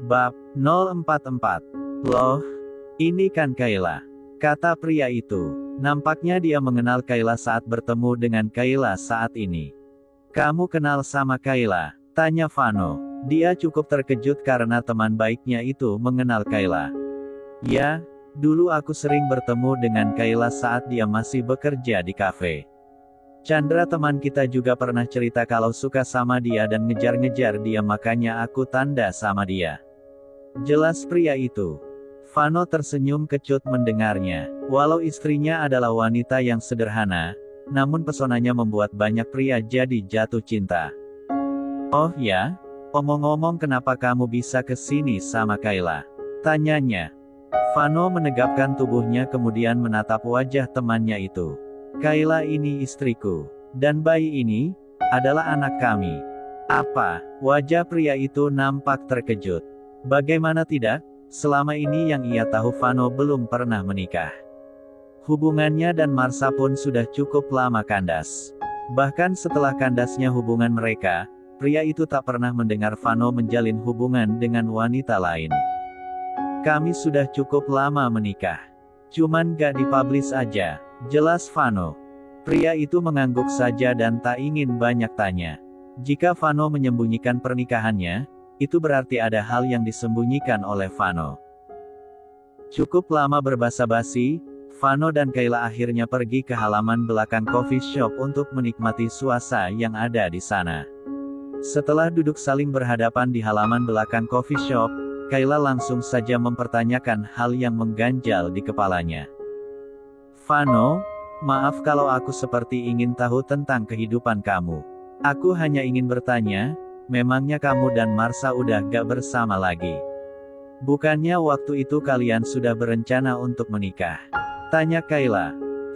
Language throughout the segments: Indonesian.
Bab 044. Loh, ini kan Kayla, kata pria itu. Nampaknya dia mengenal Kayla saat bertemu dengan Kayla saat ini. Kamu kenal sama Kayla? Tanya Vano. Dia cukup terkejut karena teman baiknya itu mengenal Kayla. Ya, dulu aku sering bertemu dengan Kayla saat dia masih bekerja di kafe. Chandra teman kita juga pernah cerita kalau suka sama dia dan ngejar-ngejar dia, makanya aku tanda sama dia. Jelas pria itu. Vano tersenyum kecut mendengarnya. Walau istrinya adalah wanita yang sederhana, namun pesonanya membuat banyak pria jadi jatuh cinta. Oh ya? Omong-omong, kenapa kamu bisa ke sini sama Kayla? Tanyanya. Vano menegapkan tubuhnya kemudian menatap wajah temannya itu. Kayla ini istriku. Dan bayi ini adalah anak kami. Apa? Wajah pria itu nampak terkejut. Bagaimana tidak? Selama ini yang ia tahu Vano belum pernah menikah. Hubungannya dan Marsha pun sudah cukup lama kandas. Bahkan setelah kandasnya hubungan mereka, pria itu tak pernah mendengar Vano menjalin hubungan dengan wanita lain. Kami sudah cukup lama menikah. Cuman gak dipublish aja. Jelas Vano. Pria itu mengangguk saja dan tak ingin banyak tanya. Jika Vano menyembunyikan pernikahannya, itu berarti ada hal yang disembunyikan oleh Vano. Cukup lama berbasa-basi, Vano dan Kayla akhirnya pergi ke halaman belakang coffee shop untuk menikmati suasana yang ada di sana. Setelah duduk saling berhadapan di halaman belakang coffee shop, Kayla langsung saja mempertanyakan hal yang mengganjal di kepalanya. Vano, maaf kalau aku seperti ingin tahu tentang kehidupan kamu. Aku hanya ingin bertanya, memangnya kamu dan Marsha udah gak bersama lagi? Bukannya waktu itu kalian sudah berencana untuk menikah? Tanya Kayla.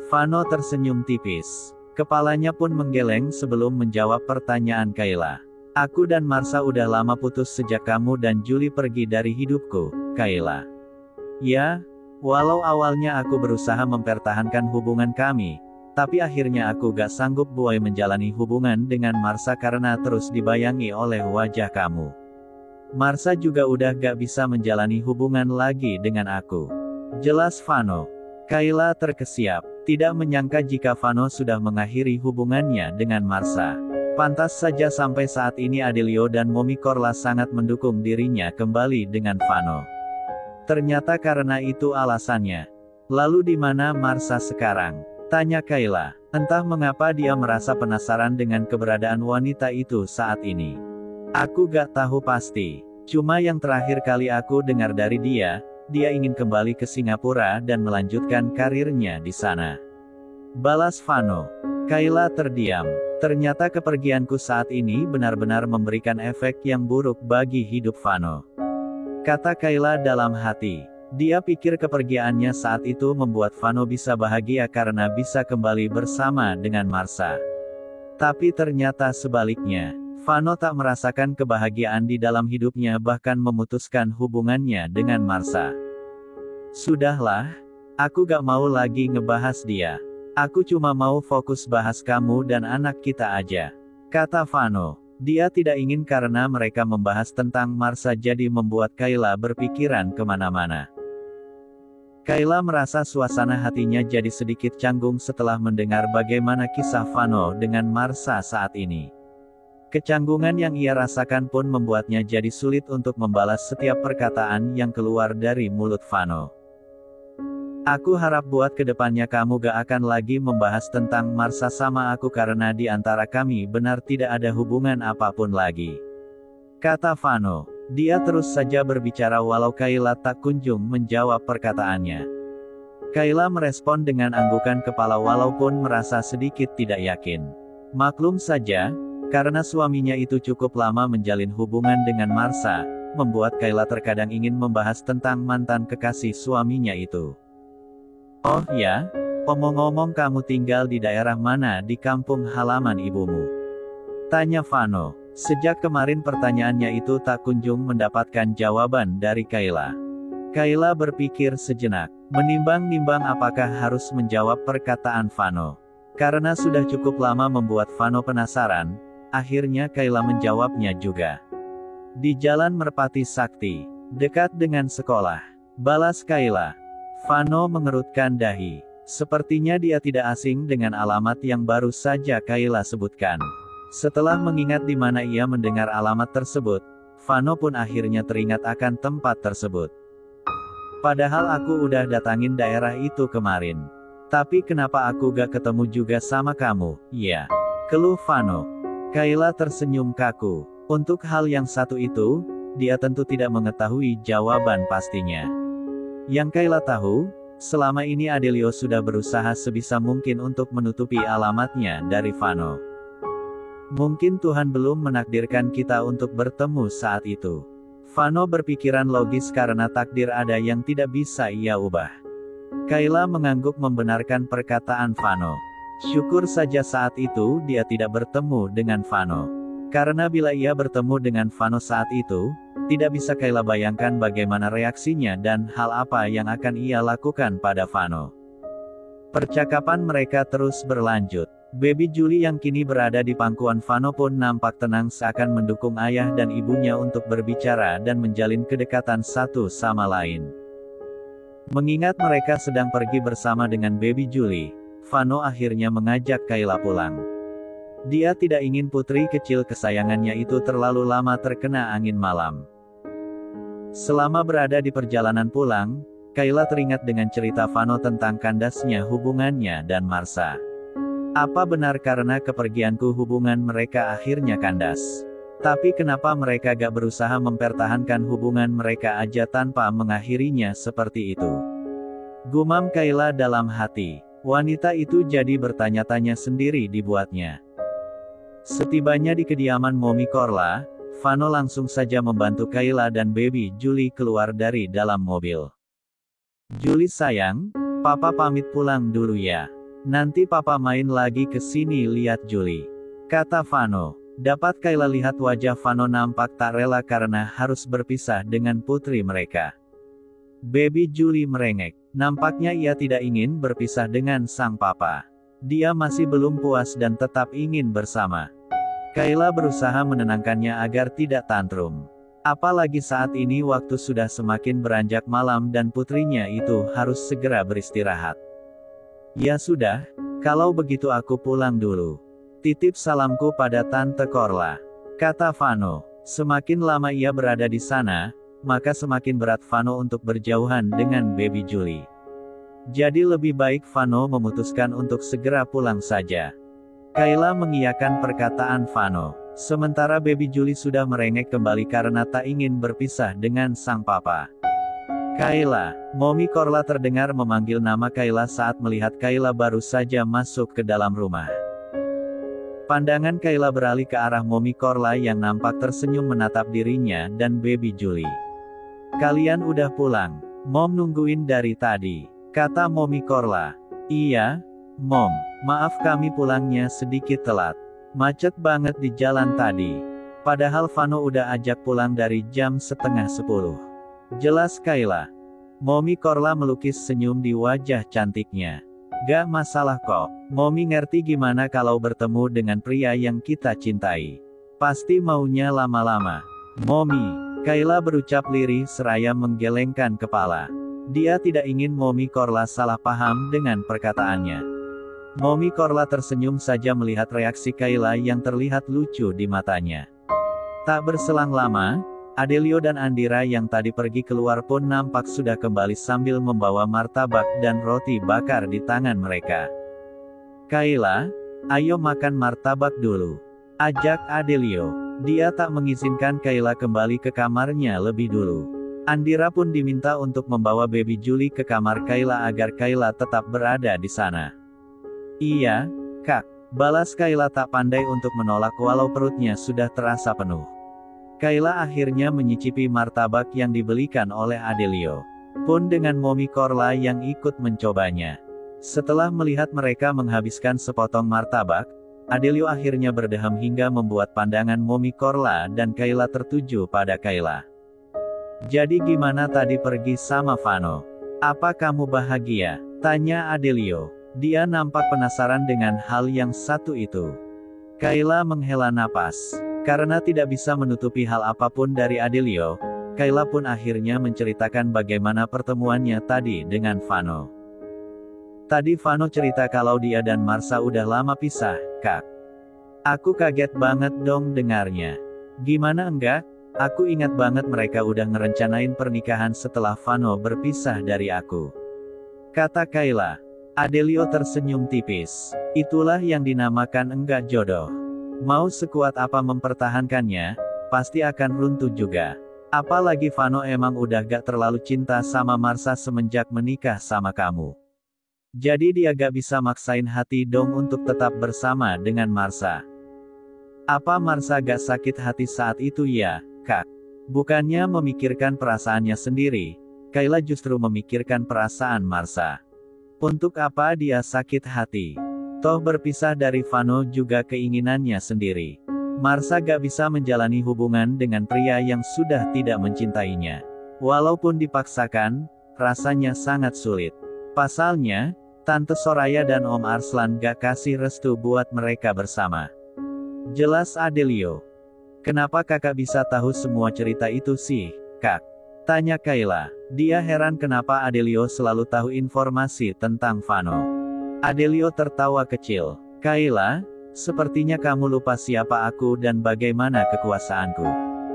Vano tersenyum tipis. Kepalanya pun menggeleng sebelum menjawab pertanyaan Kayla. Aku dan Marsha udah lama putus sejak kamu dan Julie pergi dari hidupku, Kayla. Ya, walau awalnya aku berusaha mempertahankan hubungan kami, tapi akhirnya aku gak sanggup buai menjalani hubungan dengan Marsha karena terus dibayangi oleh wajah kamu. Marsha juga udah gak bisa menjalani hubungan lagi dengan aku. Jelas Vano. Kayla terkesiap. Tidak menyangka jika Vano sudah mengakhiri hubungannya dengan Marsha. Pantas saja sampai saat ini Adelio dan Momi Korla sangat mendukung dirinya kembali dengan Vano. Ternyata karena itu alasannya. Lalu di mana Marsha sekarang? Tanya Kayla. Entah mengapa dia merasa penasaran dengan keberadaan wanita itu saat ini. Aku gak tahu pasti. Cuma yang terakhir kali aku dengar dari dia ingin kembali ke Singapura dan melanjutkan karirnya di sana. Balas Vano. Kayla terdiam. Ternyata kepergianku saat ini benar-benar memberikan efek yang buruk bagi hidup Vano. Kata Kayla dalam hati. Dia pikir kepergiannya saat itu membuat Vano bisa bahagia karena bisa kembali bersama dengan Marsha. Tapi ternyata sebaliknya. Vano tak merasakan kebahagiaan di dalam hidupnya, bahkan memutuskan hubungannya dengan Marsha. Sudahlah. Aku gak mau lagi ngebahas dia. Aku cuma mau fokus bahas kamu dan anak kita aja. Kata Vano. Dia tidak ingin karena mereka membahas tentang Marsha jadi membuat Kayla berpikiran kemana-mana. Kayla merasa suasana hatinya jadi sedikit canggung setelah mendengar bagaimana kisah Vano dengan Marsha saat ini. Kecanggungan yang ia rasakan pun membuatnya jadi sulit untuk membalas setiap perkataan yang keluar dari mulut Vano. Aku harap buat kedepannya kamu gak akan lagi membahas tentang Marsha sama aku karena di antara kami benar tidak ada hubungan apapun lagi. Kata Vano. Dia terus saja berbicara walau Kayla tak kunjung menjawab perkataannya. Kayla merespon dengan anggukan kepala walaupun merasa sedikit tidak yakin. Maklum saja, karena suaminya itu cukup lama menjalin hubungan dengan Marsha, membuat Kayla terkadang ingin membahas tentang mantan kekasih suaminya itu. Oh ya, omong-omong kamu tinggal di daerah mana di kampung halaman ibumu? Tanya Vano. Sejak kemarin pertanyaannya itu tak kunjung mendapatkan jawaban dari Kayla. Kayla berpikir sejenak, menimbang-nimbang apakah harus menjawab perkataan Vano. Karena sudah cukup lama membuat Vano penasaran, akhirnya Kayla menjawabnya juga. Di Jalan Merpati Sakti. Dekat dengan sekolah. Balas Kayla. Vano mengerutkan dahi. Sepertinya dia tidak asing dengan alamat yang baru saja Kayla sebutkan. Setelah mengingat di mana ia mendengar alamat tersebut, Vano pun akhirnya teringat akan tempat tersebut. Padahal aku udah datangin daerah itu kemarin. Tapi kenapa aku gak ketemu juga sama kamu, ya? Keluh Vano. Kayla tersenyum kaku. Untuk hal yang satu itu, dia tentu tidak mengetahui jawaban pastinya. Yang Kayla tahu, selama ini Adelio sudah berusaha sebisa mungkin untuk menutupi alamatnya dari Vano. Mungkin Tuhan belum menakdirkan kita untuk bertemu saat itu. Vano berpikiran logis karena takdir ada yang tidak bisa ia ubah. Kayla mengangguk membenarkan perkataan Vano. Syukur saja saat itu dia tidak bertemu dengan Vano. Karena bila ia bertemu dengan Vano saat itu, tidak bisa Kayla bayangkan bagaimana reaksinya dan hal apa yang akan ia lakukan pada Vano. Percakapan mereka terus berlanjut. Baby Julie yang kini berada di pangkuan Vano pun nampak tenang seakan mendukung ayah dan ibunya untuk berbicara dan menjalin kedekatan satu sama lain. Mengingat mereka sedang pergi bersama dengan Baby Julie, Vano akhirnya mengajak Kayla pulang. Dia tidak ingin putri kecil kesayangannya itu terlalu lama terkena angin malam. Selama berada di perjalanan pulang, Kayla teringat dengan cerita Vano tentang kandasnya hubungannya dan Marsha. Apa benar karena kepergianku hubungan mereka akhirnya kandas? Tapi kenapa mereka gak berusaha mempertahankan hubungan mereka aja tanpa mengakhirinya seperti itu? Gumam Kayla dalam hati. Wanita itu jadi bertanya-tanya sendiri dibuatnya. Setibanya di kediaman Mommy Korla, Vano langsung saja membantu Kayla dan Baby Julie keluar dari dalam mobil. Julie sayang, Papa pamit pulang dulu ya. Nanti Papa main lagi ke sini lihat Julie, kata Vano. Dapat Kayla lihat wajah Vano nampak tak rela karena harus berpisah dengan putri mereka. Baby Julie merengek. Nampaknya ia tidak ingin berpisah dengan sang papa. Dia masih belum puas dan tetap ingin bersama. Kayla berusaha menenangkannya agar tidak tantrum. Apalagi saat ini waktu sudah semakin beranjak malam dan putrinya itu harus segera beristirahat. Ya sudah, kalau begitu aku pulang dulu. Titip salamku pada Tante Korla, kata Vano. Semakin lama ia berada di sana, maka semakin berat Vano untuk berjauhan dengan Baby Julie. Jadi lebih baik Vano memutuskan untuk segera pulang saja. Kayla mengiyakan perkataan Vano. Sementara Baby Julie sudah merengek kembali karena tak ingin berpisah dengan sang papa. Kayla, Mommy Korla terdengar memanggil nama Kayla saat melihat Kayla baru saja masuk ke dalam rumah. Pandangan Kayla beralih ke arah Mommy Korla yang nampak tersenyum menatap dirinya dan Baby Julie. Kalian udah pulang? Mom nungguin dari tadi, kata Mommy Korla. Iya, Mom. Maaf kami pulangnya sedikit telat. Macet banget di jalan tadi. Padahal Vano udah ajak pulang dari jam 9:30. Jelas Kayla. Mommy Korla melukis senyum di wajah cantiknya. Gak masalah kok. Mommy ngerti gimana kalau bertemu dengan pria yang kita cintai. Pasti maunya lama-lama. Mommy, Kayla berucap lirih seraya menggelengkan kepala. Dia tidak ingin Mommy Korla salah paham dengan perkataannya. Mommy Korla tersenyum saja melihat reaksi Kayla yang terlihat lucu di matanya. Tak berselang lama, Adelio dan Andira yang tadi pergi keluar pun nampak sudah kembali sambil membawa martabak dan roti bakar di tangan mereka. Kayla, ayo makan martabak dulu, ajak Adelio. Dia tak mengizinkan Kayla kembali ke kamarnya lebih dulu. Andira pun diminta untuk membawa Baby Julie ke kamar Kayla agar Kayla tetap berada di sana. Iya, Kak. Balas Kayla tak pandai untuk menolak walau perutnya sudah terasa penuh. Kayla akhirnya menyicipi martabak yang dibelikan oleh Adelio. Pun dengan Mommy Korla yang ikut mencobanya. Setelah melihat mereka menghabiskan sepotong martabak, Adelio akhirnya berdehem hingga membuat pandangan Mommy Korla dan Kayla tertuju pada Kayla. Jadi gimana tadi pergi sama Vano? Apa kamu bahagia? Tanya Adelio. Dia nampak penasaran dengan hal yang satu itu. Kayla menghela napas. Karena tidak bisa menutupi hal apapun dari Adelio, Kayla pun akhirnya menceritakan bagaimana pertemuannya tadi dengan Vano. Tadi Vano cerita kalau dia dan Marsha udah lama pisah, Kak. Aku kaget banget dong dengarnya. Gimana enggak? Aku ingat banget mereka udah ngerencanain pernikahan setelah Vano berpisah dari aku. Kata Kayla. Adelio tersenyum tipis. Itulah yang dinamakan enggak jodoh. Mau sekuat apa mempertahankannya, pasti akan runtuh juga. Apalagi Vano emang udah gak terlalu cinta sama Marsha semenjak menikah sama kamu. Jadi dia gak bisa maksain hati dong untuk tetap bersama dengan Marsha. Apa Marsha gak sakit hati saat itu ya, Kak? Bukannya memikirkan perasaannya sendiri, Kayla justru memikirkan perasaan Marsha. Untuk apa dia sakit hati? Toh berpisah dari Vano juga keinginannya sendiri. Marsha gak bisa menjalani hubungan dengan pria yang sudah tidak mencintainya. Walaupun dipaksakan, rasanya sangat sulit. Pasalnya, Tante Soraya dan Om Arslan gak kasih restu buat mereka bersama. Jelas Adelio. Kenapa kakak bisa tahu semua cerita itu sih, Kak? Tanya Kayla. Dia heran kenapa Adelio selalu tahu informasi tentang Vano. Adelio tertawa kecil. Kayla, sepertinya kamu lupa siapa aku dan bagaimana kekuasaanku.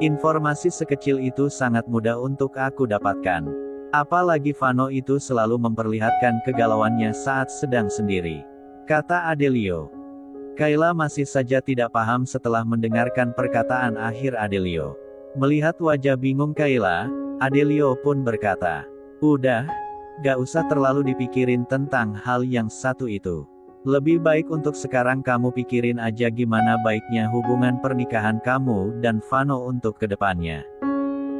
Informasi sekecil itu sangat mudah untuk aku dapatkan. Apalagi Vano itu selalu memperlihatkan kegalauannya saat sedang sendiri. Kata Adelio. Kayla masih saja tidak paham setelah mendengarkan perkataan akhir Adelio. Melihat wajah bingung Kayla, Adelio pun berkata, "Udah, gak usah terlalu dipikirin tentang hal yang satu itu. Lebih baik untuk sekarang kamu pikirin aja gimana baiknya hubungan pernikahan kamu dan Vano untuk kedepannya.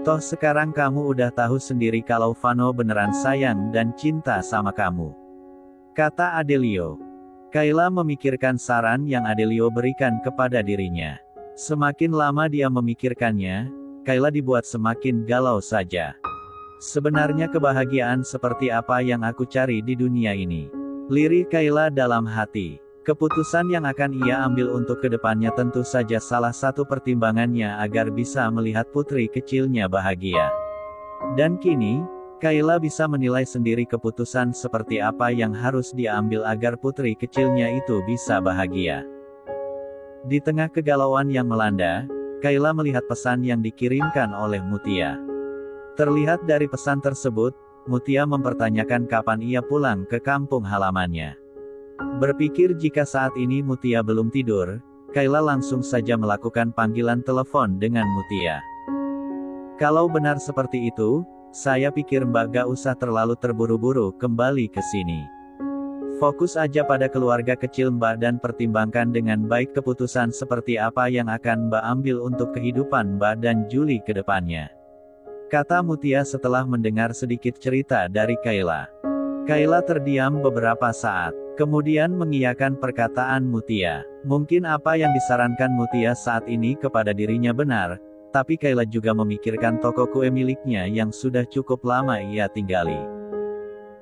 Toh sekarang kamu udah tahu sendiri kalau Vano beneran sayang dan cinta sama kamu." Kata Adelio. Kayla memikirkan saran yang Adelio berikan kepada dirinya. Semakin lama dia memikirkannya, Kayla dibuat semakin galau saja. Sebenarnya kebahagiaan seperti apa yang aku cari di dunia ini? Lirih Kayla dalam hati. Keputusan yang akan ia ambil untuk kedepannya tentu saja salah satu pertimbangannya agar bisa melihat putri kecilnya bahagia. Dan kini, Kayla bisa menilai sendiri keputusan seperti apa yang harus dia ambil agar putri kecilnya itu bisa bahagia. Di tengah kegalauan yang melanda, Kayla melihat pesan yang dikirimkan oleh Mutia. Terlihat dari pesan tersebut, Mutia mempertanyakan kapan ia pulang ke kampung halamannya. Berpikir jika saat ini Mutia belum tidur, Kayla langsung saja melakukan panggilan telepon dengan Mutia. Kalau benar seperti itu, saya pikir Mbak gak usah terlalu terburu-buru kembali ke sini. Fokus aja pada keluarga kecil Mbak dan pertimbangkan dengan baik keputusan seperti apa yang akan Mbak ambil untuk kehidupan Mbak dan Julie ke depannya. Kata Mutia setelah mendengar sedikit cerita dari Kayla. Kayla terdiam beberapa saat, kemudian mengiyakan perkataan Mutia. Mungkin apa yang disarankan Mutia saat ini kepada dirinya benar, tapi Kayla juga memikirkan toko kue miliknya yang sudah cukup lama ia tinggali.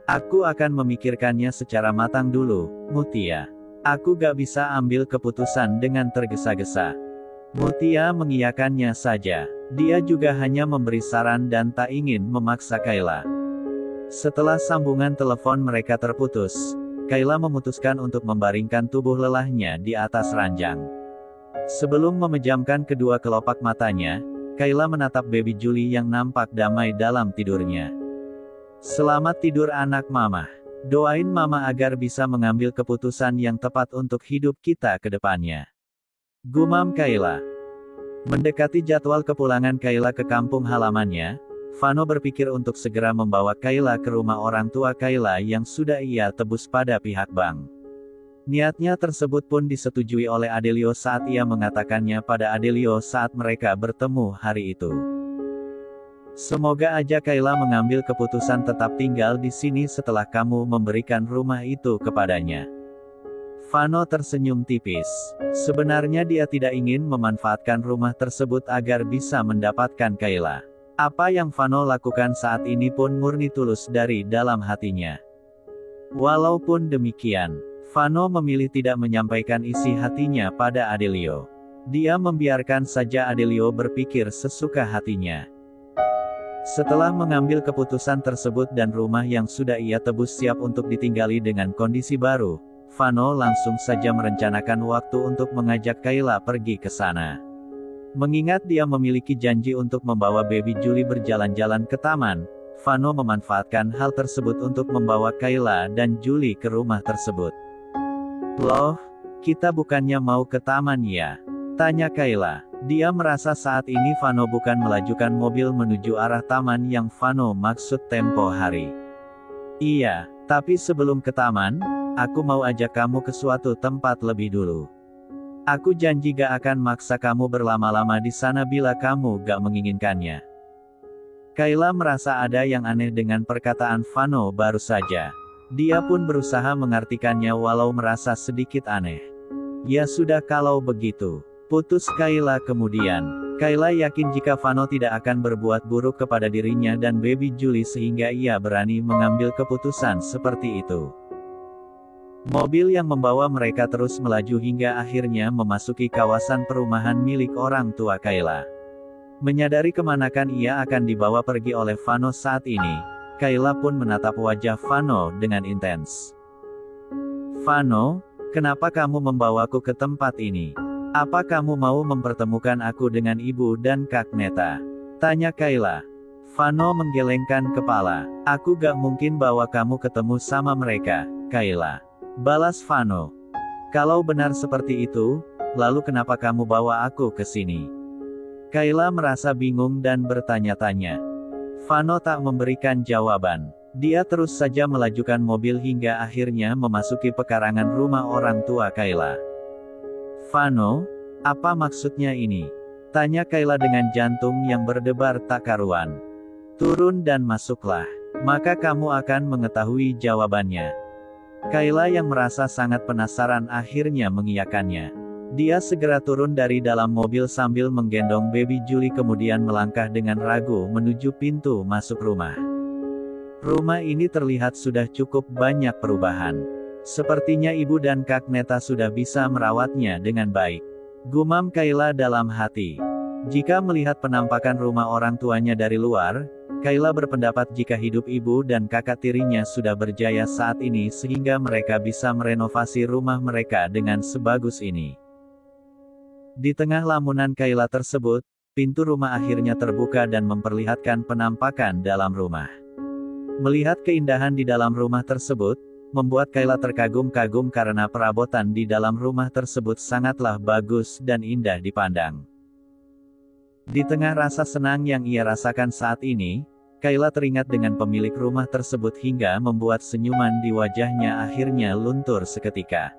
Aku akan memikirkannya secara matang dulu, Mutia. Aku gak bisa ambil keputusan dengan tergesa-gesa. Mutia mengiyakannya saja. Dia juga hanya memberi saran dan tak ingin memaksa Kayla. Setelah sambungan telepon mereka terputus, Kayla memutuskan untuk membaringkan tubuh lelahnya di atas ranjang. Sebelum memejamkan kedua kelopak matanya, Kayla menatap baby Julie yang nampak damai dalam tidurnya. Selamat tidur anak mama. Doain mama agar bisa mengambil keputusan yang tepat untuk hidup kita ke depannya. Gumam Kayla. Mendekati jadwal kepulangan Kayla ke kampung halamannya, Vano berpikir untuk segera membawa Kayla ke rumah orang tua Kayla yang sudah ia tebus pada pihak bank. Niatnya tersebut pun disetujui oleh Adelio saat ia mengatakannya pada Adelio saat mereka bertemu hari itu. Semoga aja Kayla mengambil keputusan tetap tinggal di sini setelah kamu memberikan rumah itu kepadanya. Vano tersenyum tipis. Sebenarnya dia tidak ingin memanfaatkan rumah tersebut agar bisa mendapatkan Kayla. Apa yang Vano lakukan saat ini pun murni tulus dari dalam hatinya. Walaupun demikian, Vano memilih tidak menyampaikan isi hatinya pada Adelio. Dia membiarkan saja Adelio berpikir sesuka hatinya. Setelah mengambil keputusan tersebut dan rumah yang sudah ia tebus siap untuk ditinggali dengan kondisi baru, Vano langsung saja merencanakan waktu untuk mengajak Kayla pergi ke sana. Mengingat dia memiliki janji untuk membawa baby Julie berjalan-jalan ke taman, Vano memanfaatkan hal tersebut untuk membawa Kayla dan Julie ke rumah tersebut. "Loh, kita bukannya mau ke taman ya?" tanya Kayla. Dia merasa saat ini Vano bukan melajukan mobil menuju arah taman yang Vano maksud tempo hari. "Iya, tapi sebelum ke taman, aku mau ajak kamu ke suatu tempat lebih dulu. Aku janji gak akan maksa kamu berlama-lama di sana bila kamu gak menginginkannya." Kayla merasa ada yang aneh dengan perkataan Vano baru saja. Dia pun berusaha mengartikannya walau merasa sedikit aneh. "Ya sudah kalau begitu," putus Kayla kemudian. Kayla yakin jika Vano tidak akan berbuat buruk kepada dirinya dan baby Julie sehingga ia berani mengambil keputusan seperti itu. Mobil yang membawa mereka terus melaju hingga akhirnya memasuki kawasan perumahan milik orang tua Kayla. Menyadari kemanakan ia akan dibawa pergi oleh Vano saat ini, Kayla pun menatap wajah Vano dengan intens. "Vano, kenapa kamu membawaku ke tempat ini? Apa kamu mau mempertemukan aku dengan ibu dan Kak Neta?" tanya Kayla. Vano menggelengkan kepala. "Aku gak mungkin bawa kamu ketemu sama mereka, Kayla," balas Vano. "Kalau benar seperti itu, lalu kenapa kamu bawa aku ke sini?" Kayla merasa bingung dan bertanya-tanya. Vano tak memberikan jawaban. Dia terus saja melajukan mobil hingga akhirnya memasuki pekarangan rumah orang tua Kayla. "Vano, apa maksudnya ini?" tanya Kayla dengan jantung yang berdebar tak karuan. "Turun dan masuklah. Maka kamu akan mengetahui jawabannya." Kayla yang merasa sangat penasaran akhirnya mengiyakannya. Dia segera turun dari dalam mobil sambil menggendong baby Julie kemudian melangkah dengan ragu menuju pintu masuk rumah. Rumah ini terlihat sudah cukup banyak perubahan. Sepertinya ibu dan Kak Neta sudah bisa merawatnya dengan baik. Gumam Kayla dalam hati. Jika melihat penampakan rumah orang tuanya dari luar, Kayla berpendapat jika hidup ibu dan kakak tirinya sudah berjaya saat ini sehingga mereka bisa merenovasi rumah mereka dengan sebagus ini. Di tengah lamunan Kayla tersebut, pintu rumah akhirnya terbuka dan memperlihatkan penampakan dalam rumah. Melihat keindahan di dalam rumah tersebut, membuat Kayla terkagum-kagum karena perabotan di dalam rumah tersebut sangatlah bagus dan indah dipandang. Di tengah rasa senang yang ia rasakan saat ini, Kayla teringat dengan pemilik rumah tersebut hingga membuat senyuman di wajahnya akhirnya luntur seketika.